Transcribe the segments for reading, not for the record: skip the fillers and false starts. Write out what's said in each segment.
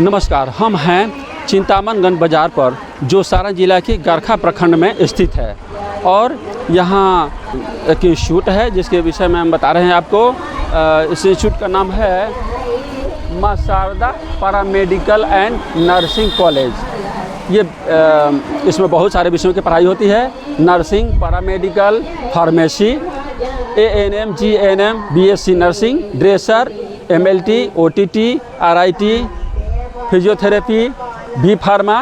नमस्कार, हम हैं चिंतामनगंज बाज़ार पर जो सारण जिला के गरखा प्रखंड में स्थित है और यहाँ एक इंस्टीट्यूट है जिसके विषय में हम बता रहे हैं आपको। इस इंस्टीट्यूट का नाम है Maa Sharda paramedical and nursing college. ये इसमें बहुत सारे विषयों की पढ़ाई होती है, nursing, paramedical, pharmacy, ANM, GNM, BSc nursing, dresser, MLT, OTT, RIT, physiotherapy, B pharma,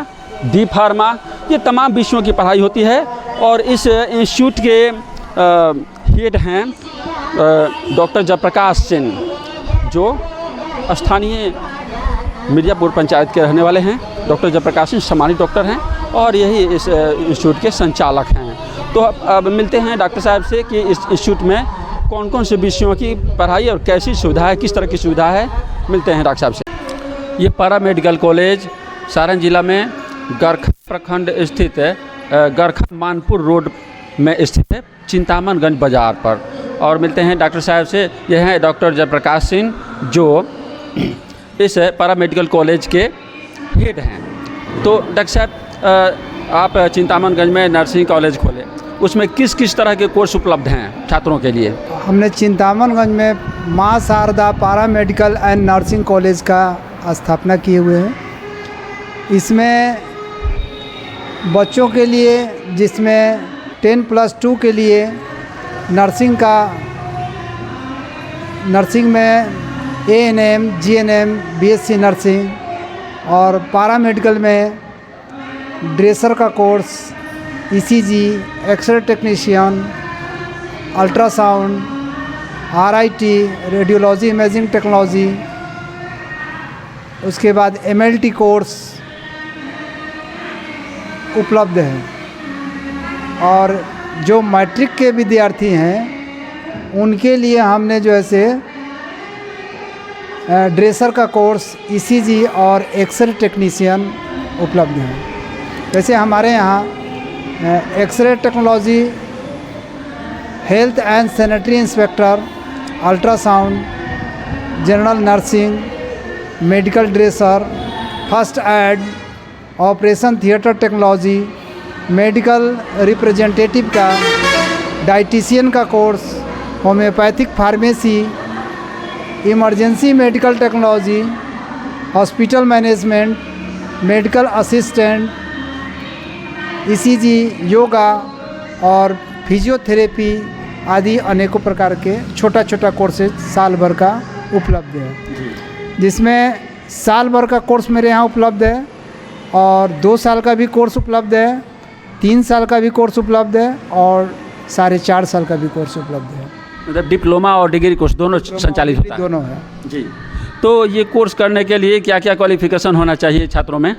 D pharma, ये तमाम विषयों की पढ़ाई होती है। और इस इंस्टीट्यूट के हेड हैं डॉक्टर जयप्रकाश सिंह, जो स्थानीय मिर्ज़ापुर पंचायत के रहने वाले हैं। डॉक्टर जयप्रकाश सिंह सम्मानित डॉक्टर हैं और यही इस इंस्टीट्यूट के संचालक हैं। तो अब मिलते हैं डॉक्टर साहब से कि इस इंस्टीट्यूट में कौन कौन से विषयों की पढ़ाई और कैसी सुविधा है, किस तरह की सुविधा है। मिलते हैं डॉक्टर साहब से। ये पैरामेडिकल कॉलेज सारण जिला में गरखा प्रखंड स्थित है, गरखा मानपुर रोड में स्थित है, चिंतामनगंज बाज़ार पर। और मिलते हैं डॉक्टर साहब से। यह हैं डॉक्टर जयप्रकाश सिंह, जो इस पैरामेडिकल कॉलेज के हेड हैं। तो डॉक्टर साहब, आप चिंतामनगंज में नर्सिंग कॉलेज खोले, उसमें किस किस तरह के कोर्स उपलब्ध हैं छात्रों के लिए? हमने चिंतामनगंज में Maa Sharda paramedical and nursing college का स्थापना किए हुए हैं। इसमें बच्चों के लिए, जिसमें 10+2 के लिए नर्सिंग में ANM, GNM, BSc नर्सिंग और पैरामेडिकल में ड्रेसर का course, ECG, x ray technician, ultrasound, RIT, radiology imaging technology, उसके बाद MLT कोर्स उपलब्ध है। और जो मैट्रिक के विद्यार्थी हैं उनके लिए हमने जो ऐसे ड्रेसर का कोर्स, ECG और एक्सरे टेक्नीशियन उपलब्ध है। जैसे हमारे यहाँ x ray technology, health and sanitary inspector, ultrasound, general nursing, medical dresser, first aid, operation theatre technology, medical representative का, डाइटिशियन का course, homeopathic pharmacy, emergency medical technology, hospital management, medical assistant, ECG, yoga और physiotherapy आदि अनेकों प्रकार के छोटा छोटा courses साल भर का उपलब्ध है। जिसमें साल भर का कोर्स मेरे यहाँ उपलब्ध है और 2 साल का भी कोर्स उपलब्ध है, 3 साल का भी कोर्स उपलब्ध है और 4.5 साल का भी कोर्स उपलब्ध है। मतलब डिप्लोमा और डिग्री कोर्स दोनों संचालित होता है? दोनों है जी। तो ये कोर्स करने के लिए क्या क्या क्वालिफिकेशन होना चाहिए छात्रों में?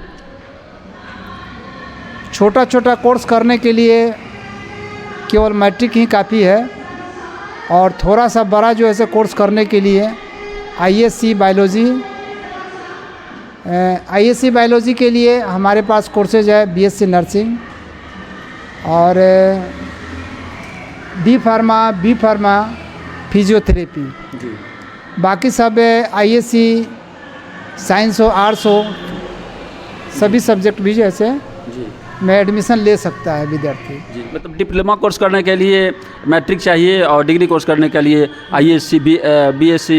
छोटा छोटा कोर्स करने के लिए केवल मैट्रिक ही काफ़ी है और थोड़ा सा बड़ा जो ऐसे कोर्स करने के लिए ISC बायोलॉजी के लिए हमारे पास कोर्सेज है BSc नर्सिंग और D pharma, B pharma, physiotherapy. बाकी सब ISC साइंस हो, आर्ट्स हो, सभी सब्जेक्ट भी जैसे में एडमिशन ले सकता है विद्यार्थी। जी, मतलब डिप्लोमा कोर्स करने के लिए मैट्रिक चाहिए और डिग्री कोर्स करने के लिए ISC, BSc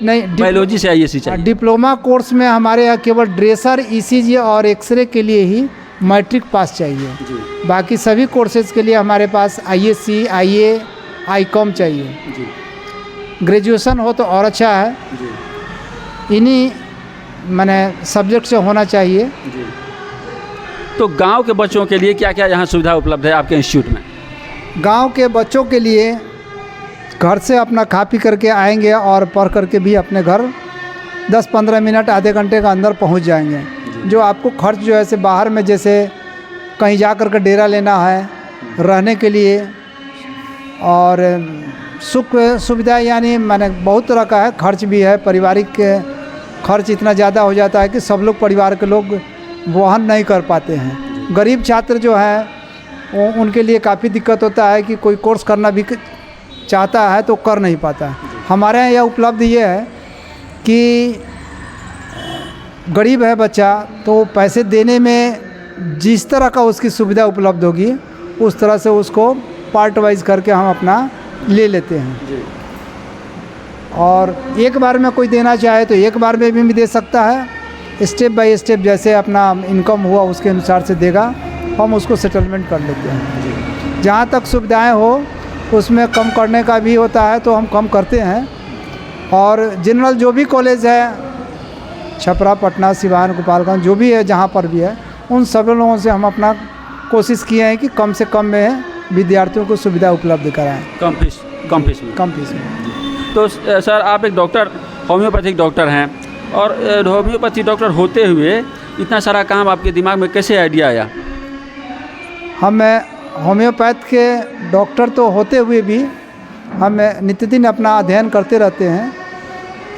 नहीं, बायोलॉजी से ISC चाहिए। डिप्लोमा कोर्स में हमारे यहाँ केवल ड्रेसर, ECG और एक्सरे के लिए ही मैट्रिक पास चाहिए। जी। बाकी सभी कोर्सेज के लिए हमारे पास ISC, IA, ICOM चाहिए। जी। ग्रेजुएशन हो तो और अच्छा है। जी। इन्हीं माने सब्जेक्ट से होना चाहिए। जी। तो गांव के बच्चों के लिए क्या क्या यहाँ सुविधा उपलब्ध है आपके इंस्टीट्यूट में? गांव के बच्चों के लिए घर से अपना खा पी करके आएंगे और पढ़ करके भी अपने घर 10-15 मिनट, आधे घंटे का अंदर पहुंच जाएंगे। जो आपको खर्च जो है से बाहर में, जैसे कहीं जा कर के डेरा लेना है रहने के लिए और सुख सुविधा, यानी माने बहुत तरह का है, खर्च भी है। पारिवारिक खर्च इतना ज़्यादा हो जाता है कि सब लोग परिवार के लोग वहन नहीं कर पाते हैं। गरीब छात्र जो हैं उनके लिए काफ़ी दिक्कत होता है कि कोई कोर्स करना भी चाहता है तो कर नहीं पाता है। हमारे यहाँ यह उपलब्ध ये है कि गरीब है बच्चा तो पैसे देने में जिस तरह का उसकी सुविधा उपलब्ध होगी उस तरह से उसको पार्ट वाइज करके हम अपना ले लेते हैं जी। और एक बार में कोई देना चाहे तो एक बार में भी दे सकता है, स्टेप बाय स्टेप जैसे अपना इनकम हुआ उसके अनुसार से देगा, हम उसको सेटलमेंट कर लेते हैं। जहाँ तक सुविधाएं हो उसमें कम करने का भी होता है तो हम कम करते हैं। और जनरल जो भी कॉलेज है छपरा, पटना, सिवान, गोपालगंज जो भी है जहाँ पर भी है उन सभी लोगों से हम अपना कोशिश किए हैं कि कम से कम में विद्यार्थियों को सुविधा उपलब्ध कराएं, कम फीस में। तो सर आप एक डॉक्टर, होम्योपैथिक डॉक्टर हैं, और होम्योपैथिक डॉक्टर होते हुए इतना सारा काम आपके दिमाग में कैसे आइडिया आया? हम होम्योपैथ के डॉक्टर तो होते हुए भी हम नित्य दिन अपना अध्ययन करते रहते हैं,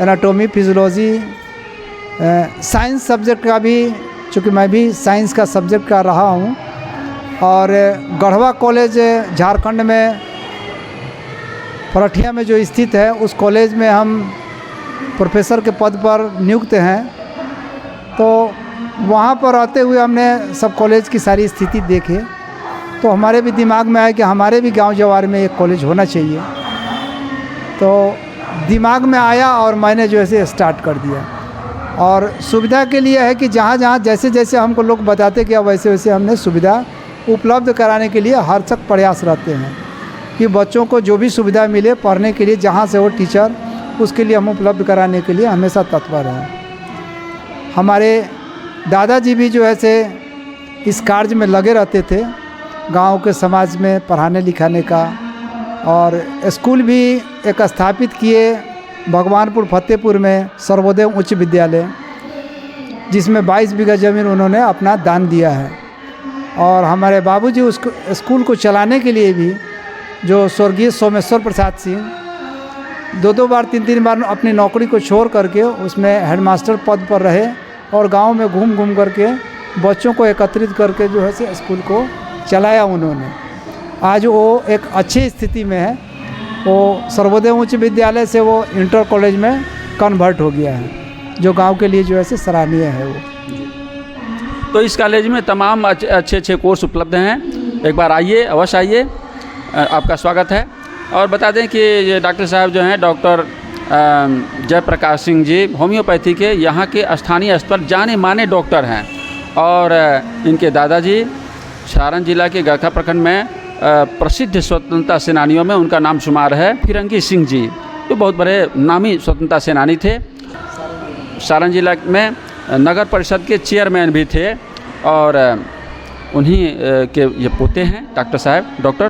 एनाटॉमी, फिजियोलॉजी, साइंस सब्जेक्ट का भी, चूँकि मैं भी साइंस का सब्जेक्ट का रहा हूँ। और गढ़वा कॉलेज झारखंड में परठिया में जो स्थित है उस कॉलेज में हम प्रोफेसर के पद पर नियुक्त हैं। तो वहाँ पर रहते हुए हमने सब कॉलेज की सारी स्थिति देखी, तो हमारे भी दिमाग में आया कि हमारे भी गांव जवार में एक कॉलेज होना चाहिए। तो दिमाग में आया और मैंने जो है स्टार्ट कर दिया। और सुविधा के लिए है कि जहाँ जहाँ जैसे जैसे हमको लोग बताते गया वैसे वैसे हमने सुविधा उपलब्ध कराने के लिए हर सख्त प्रयास रहते हैं कि बच्चों को जो भी सुविधा मिले पढ़ने के लिए, जहाँ से वो टीचर, उसके लिए हम उपलब्ध कराने के लिए हमेशा तत्पर हैं। हमारे दादाजी भी जो है से इस कार्य में लगे रहते थे, गांव के समाज में पढ़ाने लिखाने का। और स्कूल भी एक स्थापित किए भगवानपुर फतेहपुर में, सर्वोदय उच्च विद्यालय, जिसमें 22 बीघा ज़मीन उन्होंने अपना दान दिया है। और हमारे बाबूजी उस स्कूल को चलाने के लिए भी, जो स्वर्गीय सोमेश्वर प्रसाद सिंह 2 बार 3 बार अपनी नौकरी को छोड़ करके उसमें हेडमास्टर पद पर रहे और गांव में घूम घूम करके बच्चों को एकत्रित करके जो है से स्कूल को चलाया उन्होंने। आज वो एक अच्छी स्थिति में है। वो सर्वोदय उच्च विद्यालय से वो इंटर कॉलेज में कन्वर्ट हो गया है, जो गांव के लिए जो है सराहनीय है वो। तो इस कॉलेज में तमाम अच्छे कोर्स उपलब्ध हैं। एक बार आइए, अवश्य आइए, आपका स्वागत है। और बता दें कि ये डॉक्टर साहब जो हैं, डॉक्टर जयप्रकाश सिंह जी, होम्योपैथी के यहाँ के स्थानीय स्तर जाने माने डॉक्टर हैं। और इनके दादाजी सारण जिला के गरखा प्रखंड में प्रसिद्ध स्वतंत्रता सेनानियों में उनका नाम शुमार है, फिरंगी सिंह जी, जो बहुत बड़े नामी स्वतंत्रता सेनानी थे। सारण जिला में नगर परिषद के चेयरमैन भी थे। और उन्हीं के ये पोते हैं डॉक्टर साहब, डॉक्टर